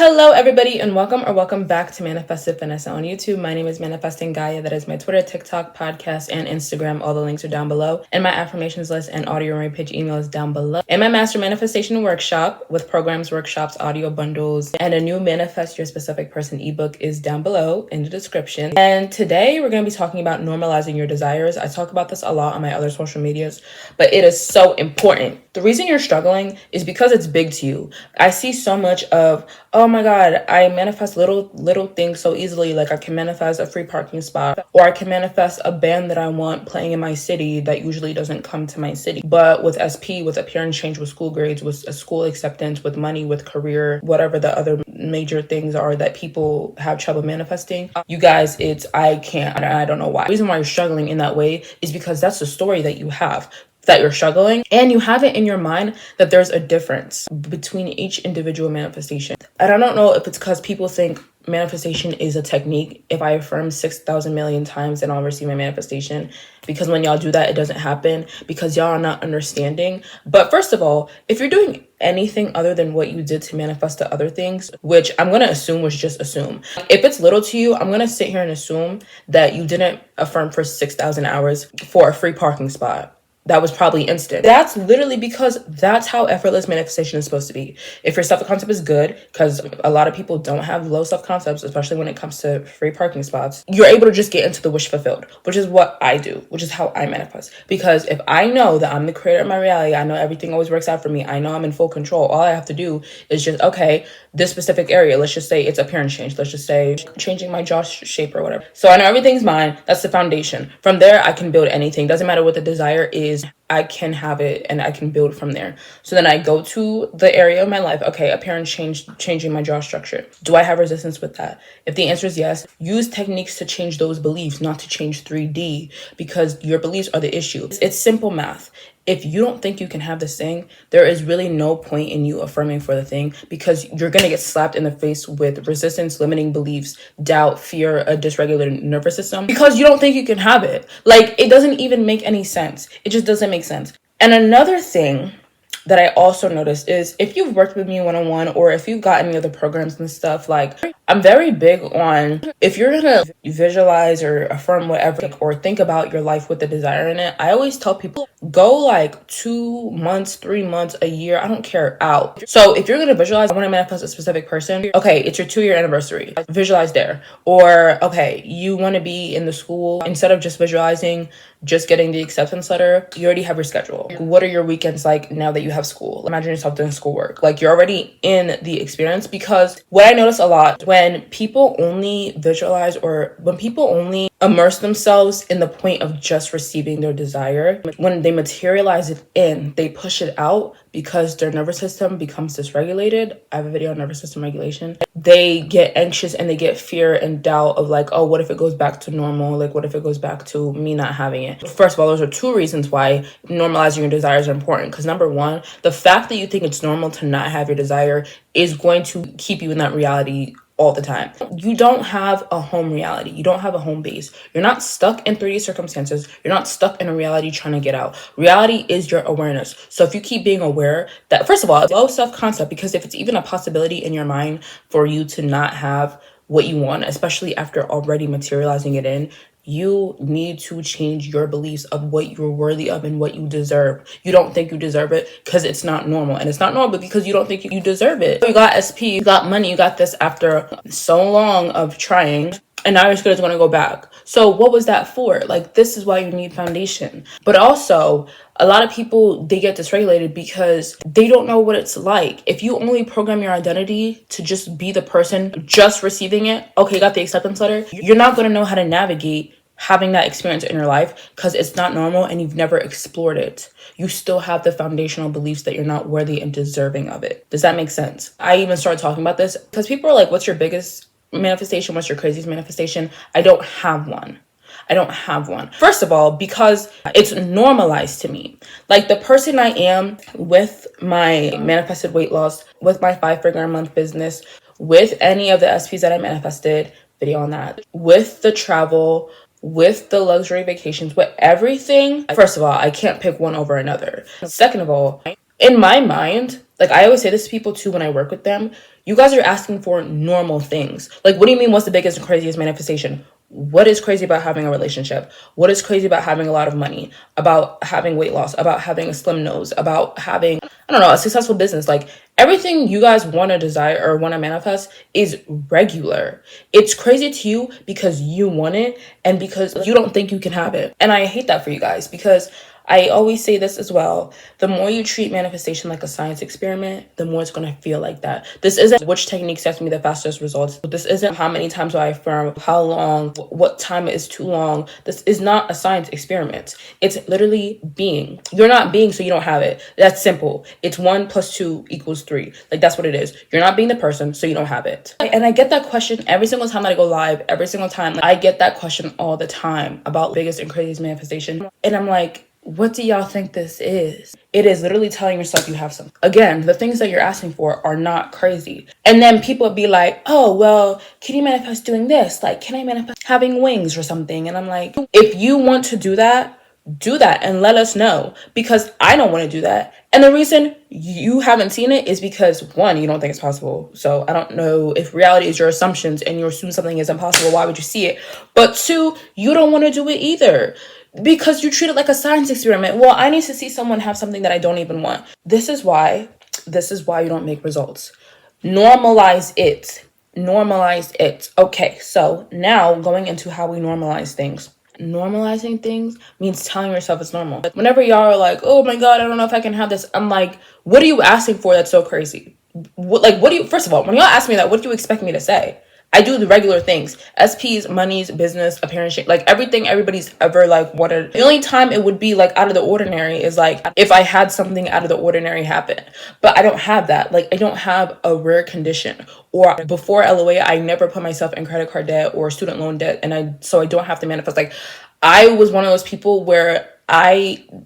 Hello everybody and welcome back to Manifested Finesse on YouTube. My name is Manifesting Gaia. That is my Twitter, TikTok, podcast, and Instagram. All the links are down below. And my affirmations list and audio rampage email is down below. And my master manifestation workshop with programs, workshops, audio bundles, and a new Manifest Your Specific Person ebook is down below in the description. And today we're going to be talking about normalizing your desires. I talk about this a lot on my other social medias, but it is so important. The reason you're struggling is because it's big to you. I see so much of, oh my God, I manifest little things so easily. Like I can manifest a free parking spot, or I can manifest a band that I want playing in my city that usually doesn't come to my city. But with SP, with appearance change, with school grades, with a school acceptance, with money, with career, whatever the other major things are that people have trouble manifesting, you guys, I don't know why. The reason why you're struggling in that way is because that's the story that you have, that you're struggling, and you have it in your mind that there's a difference between each individual manifestation. And I don't know if it's because people think manifestation is a technique. If I affirm 6,000 million times, then I'll receive my manifestation. Because when y'all do that, it doesn't happen because y'all are not understanding. But first of all, if you're doing anything other than what you did to manifest the other things, which I'm going to assume was just assume. If it's little to you, I'm going to sit here and assume that you didn't affirm for 6,000 hours for a free parking spot. That was probably instant. That's literally because that's how effortless manifestation is supposed to be. If your self-concept is good, because a lot of people don't have low self-concepts, especially when it comes to free parking spots, you're able to just get into the wish fulfilled, which is what I do, which is how I manifest. Because if I know that I'm the creator of my reality, I know everything always works out for me, I know I'm in full control, all I have to do is just, okay, this specific area, let's just say it's appearance change, let's just say changing my jaw shape or whatever. So I know everything's mine. That's the foundation. From there, I can build anything. Doesn't matter what the desire is, I can have it and I can build from there. So then I go to the area of my life. Okay, appearance change, changing my jaw structure. Do I have resistance with that? If the answer is yes, use techniques to change those beliefs, not to change 3D, because your beliefs are the issue. It's simple math. If you don't think you can have this thing, there is really no point in you affirming for the thing, because you're going to get slapped in the face with resistance, limiting beliefs, doubt, fear, a dysregulated nervous system, because you don't think you can have it. Like, it doesn't even make any sense. It just doesn't make sense. And another thing that I also noticed is if you've worked with me one-on-one, or if you've got any other programs and stuff, like I'm very big on, if you're gonna visualize or affirm whatever, or think about your life with the desire in it, I always tell people, go like 2 months, 3 months, a year, I don't care, out. So if you're gonna visualize, I want to manifest a specific person, okay, it's your 2-year anniversary, visualize there. Or okay, you want to be in the school, instead of just visualizing just getting the acceptance letter, you already have your schedule. What are your weekends like now that you have school? Imagine yourself doing schoolwork. Like, you're already in the experience. Because what I notice a lot, when people only visualize, or when people only immerse themselves in the point of just receiving their desire, when they materialize it in, they push it out because their nervous system becomes dysregulated. I have a video on nervous system regulation. They get anxious and they get fear and doubt of like, oh, what if it goes back to normal? Like, what if it goes back to me not having it? First of all, those are 2 reasons why normalizing your desires are important. Because number one, the fact that you think it's normal to not have your desire is going to keep you in that reality all the time. You don't have a home reality. You don't have a home base. You're not stuck in 3D circumstances. You're not stuck in a reality trying to get out. Reality is your awareness. So if you keep being aware that, first of all, it's low self-concept, because if it's even a possibility in your mind for you to not have what you want, especially after already materializing it in, you need to change your beliefs of what you're worthy of and what you deserve. You don't think you deserve it because it's not normal. And it's not normal because you don't think you deserve it. You got SP, you got money, you got this after so long of trying, and now you're just going to go back. So what was that for? Like, this is why you need foundation. But also, a lot of people, they get dysregulated because they don't know what it's like. If you only program your identity to just be the person just receiving it, okay, got the acceptance letter, you're not going to know how to navigate having that experience in your life, because it's not normal and you've never explored it. You still have the foundational beliefs that you're not worthy and deserving of it. Does that make sense? I even started talking about this because people are like, what's your biggest manifestation? What's your craziest manifestation? I don't have one. I don't have one. First of all, because it's normalized to me. Like, the person I am with my manifested weight loss, with my 5-figure a month business, with any of the SPs that I manifested, video on that, with the travel, with the luxury vacations, with everything. First of all, I can't pick one over another. Second of all, in my mind, Like, I always say this to people too when I work with them. You guys are asking for normal things. Like, what do you mean, what's the biggest and craziest manifestation? What is crazy about having a relationship? What is crazy about having a lot of money? About having weight loss? About having a slim nose? About having, I don't know, a successful business? Like, everything you guys want to desire or want to manifest is regular. It's crazy to you because you want it and because you don't think you can have it. And I hate that for you guys, because I always say this as well. The more you treat manifestation like a science experiment, the more it's going to feel like that. This isn't which technique gets me the fastest results. This isn't how many times do I affirm, how long, what time is too long. This is not a science experiment. It's literally being. You're not being, so you don't have it. That's simple. It's 1 + 2 = 3. Like, that's what it is. You're not being the person, so you don't have it. And I get that question every single time that I go live, every single time. I get that question all the time about biggest and craziest manifestation. And I'm like, what do y'all think this is? It is literally telling yourself you have something. Again, the things that you're asking for are not crazy. And then people be like, oh, well, can you manifest doing this? Like, can I manifest having wings or something? And I'm like, if you want to do that and let us know, because I don't want to do that. And the reason you haven't seen it is because, one, you don't think it's possible. So I don't know if reality is your assumptions and you assume something is impossible. Why would you see it? But two, you don't want to do it either, because you treat it like a science experiment. Well, I need to see someone have something that I don't even want. This is why you don't make results. Normalize it. Normalize it. Okay, so now going into how we normalize things. Normalizing things means telling yourself it's normal. Whenever y'all are like, oh my God, I don't know if I can have this, I'm like, what are you asking for that's so crazy? What do you, first of all, when y'all ask me that, what do you expect me to say? I do the regular things. SPs, monies, business, appearance, like everything everybody's ever like wanted. The only time it would be like out of the ordinary is like if I had something out of the ordinary happen. But I don't have that. Like, I don't have a rare condition. Or before LOA, I never put myself in credit card debt or student loan debt. And so I don't have to manifest. Like, I was one of those people where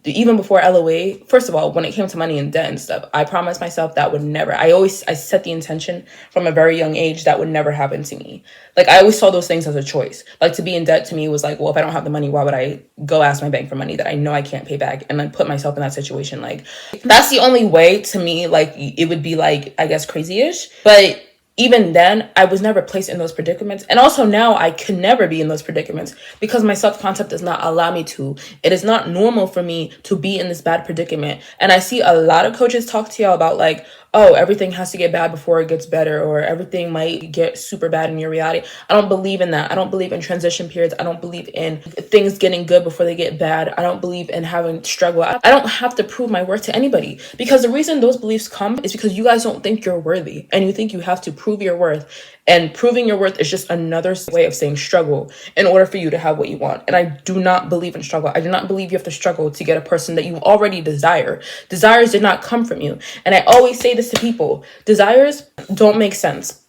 even before LOA, first of all, when it came to money and debt and stuff, I promised myself that would never, I set the intention from a very young age that would never happen to me. Like, I always saw those things as a choice. Like, to be in debt to me was like, well, if I don't have the money, why would I go ask my bank for money that I know I can't pay back and then put myself in that situation? Like, that's the only way to me, like, it would be like, I guess, crazy-ish. But even then, I was never placed in those predicaments. And also now I can never be in those predicaments because my self-concept does not allow me to. It is not normal for me to be in this bad predicament. And I see a lot of coaches talk to y'all about like, oh, everything has to get bad before it gets better, or everything might get super bad in your reality. I don't believe in that. I don't believe in transition periods. I don't believe in things getting good before they get bad. I don't believe in having struggle. I don't have to prove my worth to anybody, because the reason those beliefs come is because you guys don't think you're worthy and you think you have to prove your worth. And proving your worth is just another way of saying struggle in order for you to have what you want. And I do not believe in struggle. I do not believe you have to struggle to get a person that you already desire. Desires did not come from you. And I always say this to people. Desires don't make sense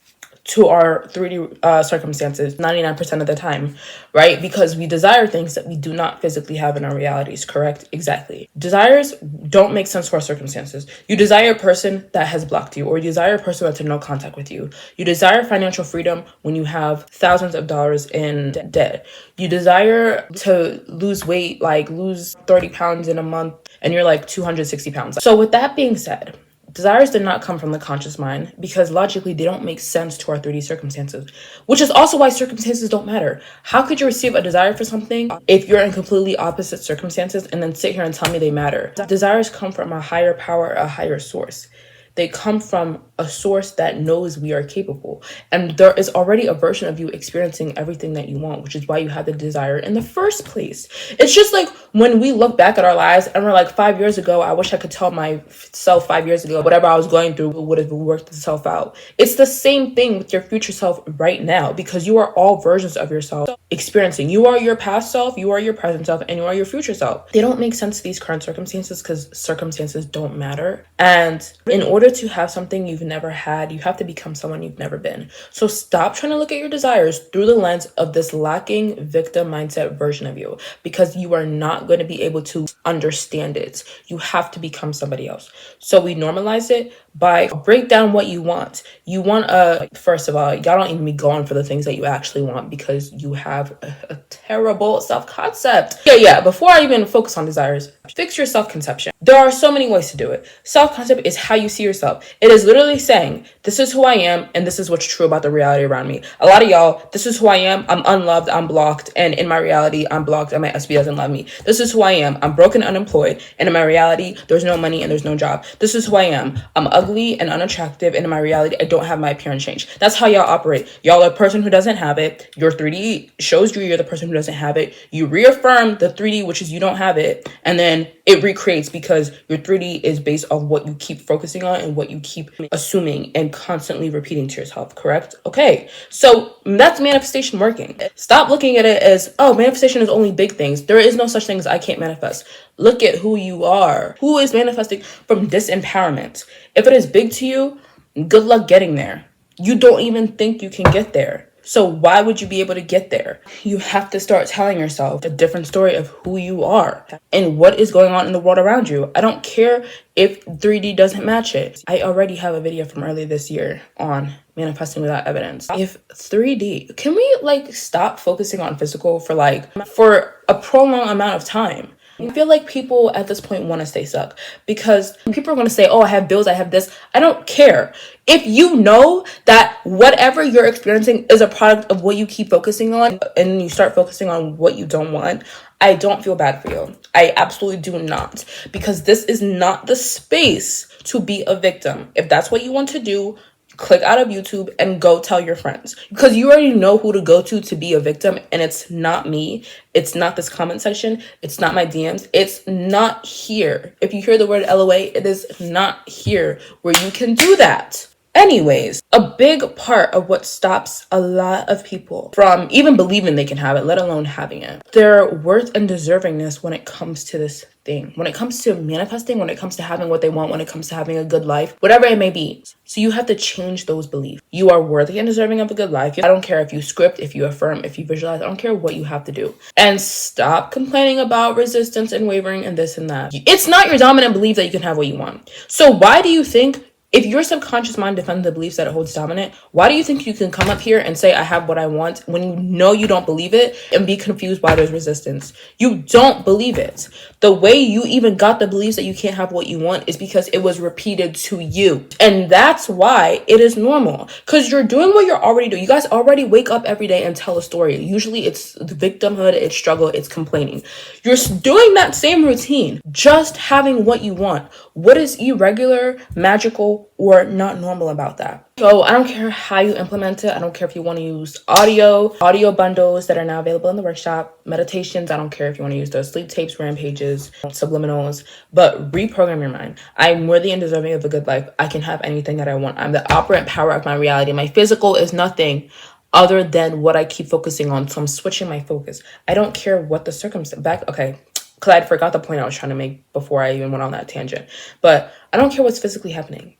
to our 3D circumstances 99% of the time, right? Because we desire things that we do not physically have in our realities, correct? Exactly. Desires don't make sense to our circumstances. You desire a person that has blocked you, or you desire a person that's in no contact with you. You desire financial freedom when you have thousands of dollars in debt. You desire to lose weight, like lose 30 pounds in a month, and you're like 260 pounds. So with that being said, desires did not come from the conscious mind because logically they don't make sense to our 3D circumstances, which is also why circumstances don't matter. How could you receive a desire for something if you're in completely opposite circumstances and then sit here and tell me they matter? Desires come from a higher power, a higher source. They come from a source that knows we are capable. And there is already a version of you experiencing everything that you want, which is why you had the desire in the first place. It's just like when we look back at our lives and we're like, 5 years ago, I wish I could tell myself 5 years ago, whatever I was going through would have worked itself out. It's the same thing with your future self right now, because you are all versions of yourself experiencing. You are your past self, you are your present self, and you are your future self. They don't make sense to these current circumstances because circumstances don't matter. And in order to have something you've never had, you have to become someone you've never been. So stop trying to look at your desires through the lens of this lacking victim mindset version of you, because you are not going to be able to understand it. You have to become somebody else. So we normalize it by break down what you want. You want first of all, y'all don't even be going for the things that you actually want because you have a terrible self-concept. Yeah, before I even focus on desires, fix your self-conception. There are so many ways to do it. Self-concept is how you see yourself. It is literally saying, this is who I am, and this is what's true about the reality around me. A lot of y'all, this is who I am, I'm unloved, I'm blocked, and in my reality, I'm blocked, and my SB doesn't love me. This is who I am, I'm broken, unemployed, and in my reality, there's no money and there's no job. This is who I am, I'm ugly and unattractive, and in my reality, I don't have my appearance change. That's how y'all operate. Y'all are a person who doesn't have it. Your 3D shows you you're the person who doesn't have it. You reaffirm the 3D, which is you don't have it, and then it recreates because your 3D is based on what you keep focusing on and what you keep assuming and constantly repeating to yourself, correct? Okay, so that's manifestation working. Stop looking at it as, oh, manifestation is only big things. There is no such thing as I can't manifest. Look at who you are. Who is manifesting from disempowerment? If it is big to you, good luck getting there. You don't even think you can get there. So why would you be able to get there? You have to start telling yourself a different story of who you are and what is going on in the world around you. I don't care if 3D doesn't match it. I already have a video from earlier this year on manifesting without evidence. If 3D, can we stop focusing on physical for a prolonged amount of time? I feel like people at this point want to stay stuck because people are going to say, oh, I have bills, I have this. I don't care. If you know that whatever you're experiencing is a product of what you keep focusing on and you start focusing on what you don't want, I don't feel bad for you. I absolutely do not, because this is not the space to be a victim. If that's what you want to do, click out of YouTube and go tell your friends, because you already know who to go to be a victim. And it's not me. It's not this comment section. It's not my DMs. It's not here. If you hear the word LOA, it is not here where you can do that. Anyways, a big part of what stops a lot of people from even believing they can have it, let alone having it, their worth and deservingness when it comes to this thing, when it comes to manifesting, when it comes to having what they want, when it comes to having a good life, whatever it may be. So you have to change those beliefs. You are worthy and deserving of a good life. I don't care if you script, if you affirm, if you visualize, I don't care what you have to do. And stop complaining about resistance and wavering and this and that. It's not your dominant belief that you can have what you want. So why do you think, if your subconscious mind defends the beliefs that it holds dominant, why do you think you can come up here and say, I have what I want, when you know you don't believe it, and be confused why there's resistance? You don't believe it. The way you even got the beliefs that you can't have what you want is because it was repeated to you. And that's why it is normal, because you're doing what you're already doing. You guys already wake up every day and tell a story. Usually it's the victimhood, it's struggle, it's complaining. You're doing that same routine, just having what you want. What is irregular, magical, or not normal about that? So I don't care how you implement it. I don't care if you want to use audio bundles that are now available in the workshop, meditations. I don't care if you want to use those sleep tapes, rampages, subliminals, but reprogram your mind. I'm worthy and deserving of a good life. I can have anything that I want. I'm the operant power of my reality. My physical is nothing other than what I keep focusing on. So I'm switching my focus. I don't care what the circumstance. Okay. Because I forgot the point I was trying to make before I even went on that tangent. But I don't care what's physically happening,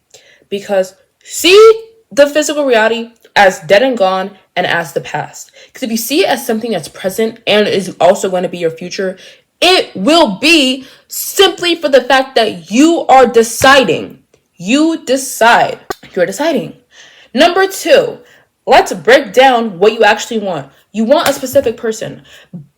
because see the physical reality as dead and gone and as the past. Because if you see it as something that's present and is also going to be your future, it will be simply for the fact that you are deciding. You decide. You're deciding. Number 2, let's break down what you actually want. You want a specific person.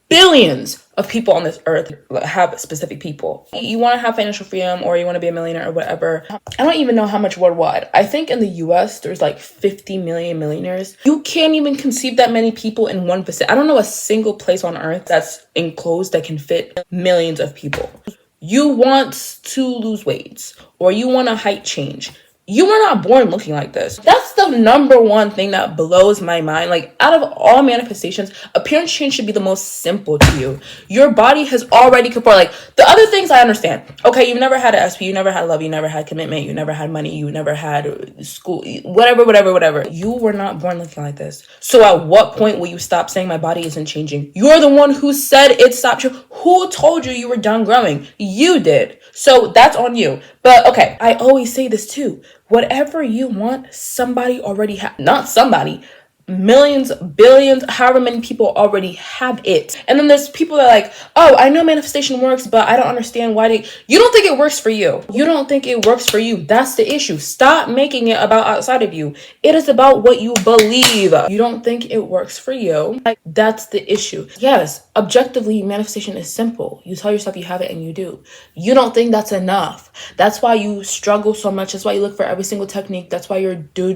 Billions of people on this earth have specific people. You want to have financial freedom, or you want to be a millionaire or whatever. I don't even know how much worldwide. I think in the US there's 50 million millionaires. You can't even conceive that many people in one vicinity. I don't know a single place on earth that's enclosed that can fit millions of people. You want to lose weight, or you want a height change. You were not born looking like this. That's the number one thing that blows my mind. Out of all manifestations, appearance change should be the most simple to you. Your body has already conformed. The other things I understand. Okay, you've never had an SP, you never had love, you never had commitment, you never had money, you never had school, whatever. You were not born looking like this. So at what point will you stop saying my body isn't changing? You're the one who said it stopped you. Who told you you were done growing? You did. So that's on you. But okay, I always say this too. Whatever you want, somebody already not somebody, millions, billions, however many people already have it. And then there's people that are like, oh, I know manifestation works, but I don't understand why you don't think it works for you. You don't think it works for you. That's the issue. Stop making it about outside of you. It is about what you believe. You don't think it works for you. Like, that's the issue. Yes, objectively, manifestation is simple. You tell yourself you have it and you do. You don't think that's enough. That's why you struggle so much. That's why you look for every single technique. That's why you're do.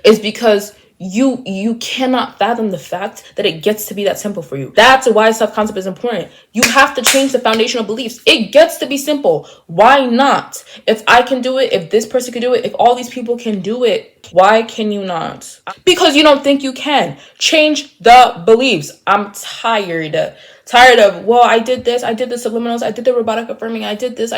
It's because you cannot fathom the fact that it gets to be that simple for you. That's why self-concept is important. You have to change the foundational beliefs. It gets to be simple. Why not? If I can do it, if this person can do it, if all these people can do it, why can you not? Because you don't think you can. Change the beliefs. I'm tired of, well, I did the subliminals, I did the robotic affirming, I did this.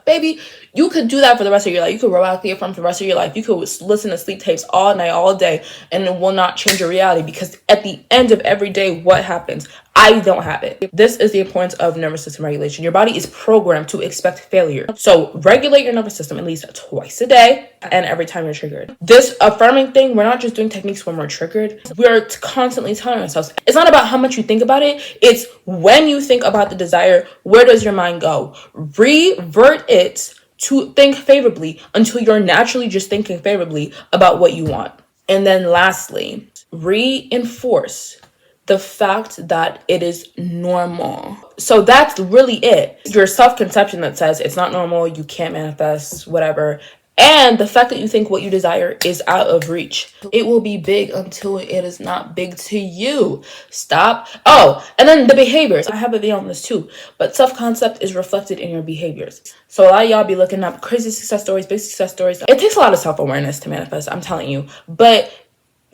Baby, you could do that for the rest of your life. You could robotically affirm for the rest of your life. You could listen to sleep tapes all night, all day, and it will not change your reality, because at the end of every day, what happens? I don't have it. This is the importance of nervous system regulation. Your body is programmed to expect failure. So regulate your nervous system at least twice a day and every time you're triggered. This affirming thing, we're not just doing techniques when we're triggered. We're constantly telling ourselves, it's not about how much you think about it. It's when you think about the desire, where does your mind go? Revert it to think favorably until you're naturally just thinking favorably about what you want. And then lastly, reinforce the fact that it is normal. So that's really it. Your self-conception that says it's not normal, you can't manifest, whatever. And the fact that you think what you desire is out of reach. It will be big until it is not big to you. Stop. Oh, and then the behaviors. I have a video on this too. But self-concept is reflected in your behaviors. So a lot of y'all be looking up crazy success stories, big success stories. It takes a lot of self-awareness to manifest, I'm telling you. But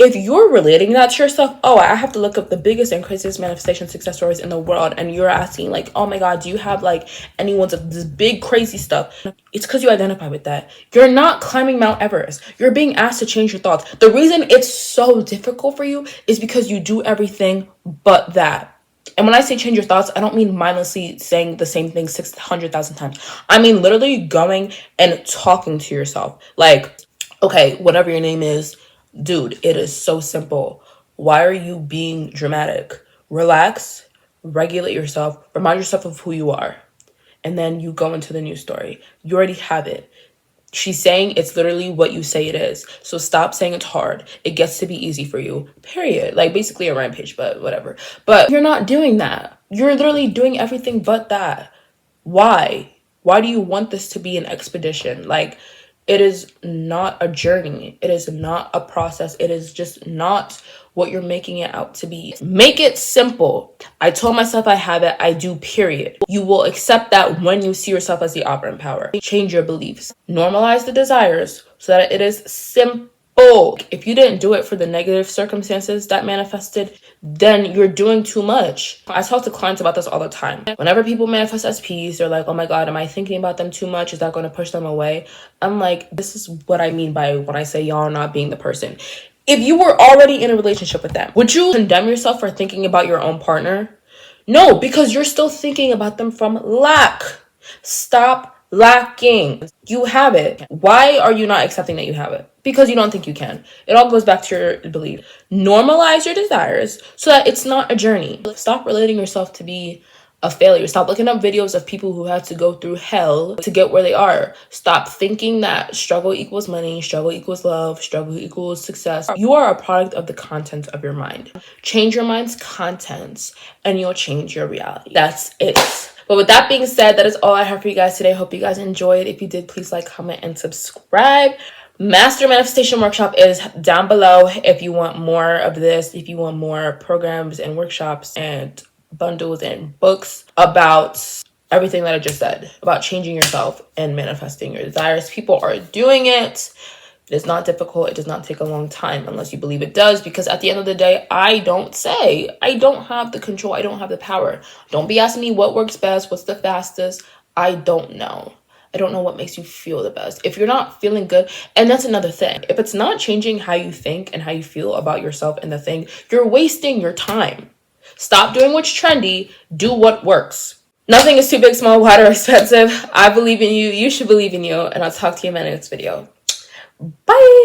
if you're relating that to yourself, oh, I have to look up the biggest and craziest manifestation success stories in the world, and you're asking like, oh my God, do you have like anyone's of this big crazy stuff? It's because you identify with that. You're not climbing Mount Everest. You're being asked to change your thoughts. The reason it's so difficult for you is because you do everything but that. And when I say change your thoughts, I don't mean mindlessly saying the same thing 600,000 times. I mean literally going and talking to yourself. Like, okay, whatever your name is, dude, it is so simple. Why are you being dramatic? Relax, regulate yourself, remind yourself of who you are. And then you go into the new story. You already have it. She's saying it's literally what you say it is. So stop saying it's hard. It gets to be easy for you, period. Like basically a rampage, but whatever. But you're not doing that. You're literally doing everything but that. Why? Why do you want this to be an expedition? Like, it is not a journey. It is not a process. It is just not what you're making it out to be. Make it simple. I told myself I have it. I do, period. You will accept that when you see yourself as the operant power. Change your beliefs. Normalize the desires so that it is simple. If you didn't do it for the negative circumstances that manifested, then you're doing too much. I talk to clients about this all the time. Whenever people manifest SPs, they're like, oh my God, am I thinking about them too much? Is that going to push them away? I'm like, this is what I mean by when I say y'all are not being the person. If you were already in a relationship with them, would you condemn yourself for thinking about your own partner? No, because you're still thinking about them from lack. Stop lacking. You have it. Why are you not accepting that you have it? Because you don't think you can. It all goes back to your belief. Normalize your desires so that it's not a journey. Stop relating yourself to be a failure. Stop looking up videos of people who had to go through hell to get where they are. Stop thinking that struggle equals money, struggle equals love, struggle equals success. You are a product of the content of your mind. Change your mind's contents and you'll change your reality. That's it. But with that being said, that is all I have for you guys today. Hope you guys enjoyed. If you did, please like, comment, and subscribe. Master Manifestation Workshop is down below if you want more of this, if you want more programs and workshops and bundles and books about everything that I just said, about changing yourself and manifesting your desires. People are doing it. It is not difficult. It does not take a long time unless you believe it does, because at the end of the day, I don't have the control. I don't have the power. Don't be asking me what works best, what's the fastest. I don't know. I don't know what makes you feel the best. If you're not feeling good, and that's another thing. If it's not changing how you think and how you feel about yourself and the thing, you're wasting your time. Stop doing what's trendy. Do what works. Nothing is too big, small, wide, or expensive. I believe in you. You should believe in you. And I'll talk to you in my next video. Bye.